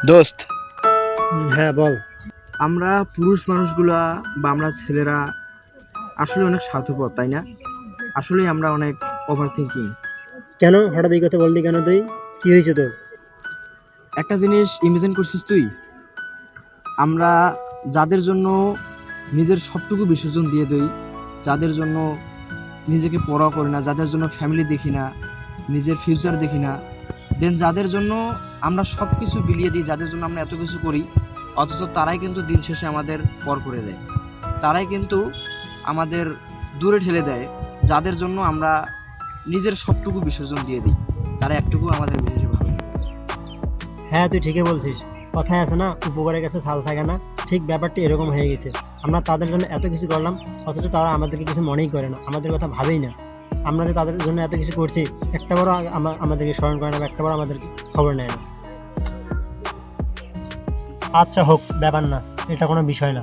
দোস্ত, হ্যাঁ বল। আমরা পুরুষ মানুষগুলা বা আমরা ছেলেরা আসলে অনেক স্বার্থপর, তাই না? আসলেই আমরা অনেক ওভার থিঙ্কিং। কেন হঠাৎ এই কথা বললি কেন? তুই কি হয়েছে তোর? একটা জিনিস ইমাজিন করছিস তুই, আমরা যাদের জন্য নিজের সবটুকু বিসর্জন দিয়ে দিই, যাদের জন্য নিজেকে পরোয়া করি না, যাদের জন্য ফ্যামিলি দেখি না, নিজের ফিউচার দেখি না, দেন যাদের জন্য আমরা সব কিছু বিলিয়ে দিই, যাদের জন্য আমরা এত কিছু করি, অথচ তারাই কিন্তু দিন শেষে আমাদের পর করে দেয়। তারাই কিন্তু আমাদের দূরে ঠেলে দেয়, যাদের জন্য আমরা নিজের সবটুকু বিসর্জন দিয়ে দিই। তারা একটুকু আমাদের বেশি ভালো। হ্যাঁ তুই ঠিকই বলছিস। কথায় আছে না, উপকারের কাছে ছাল থাকে না। ঠিক ব্যাপারটা এরকম হয়ে গেছে। আমরা তাদের জন্য এত কিছু করলাম, অথচ তারা আমাদেরকে কিছু মনেই করে না, আমাদের কথা ভাবেই না। আমরা যে তাদের জন্য এত কিছু করছি, একটা বড় আমাদেরকে স্মরণ করে না, বা একটা বড় আমাদের খবর নেয় না। আচ্ছা হোক, ব্যাপার না, এটা কোনো বিষয় না।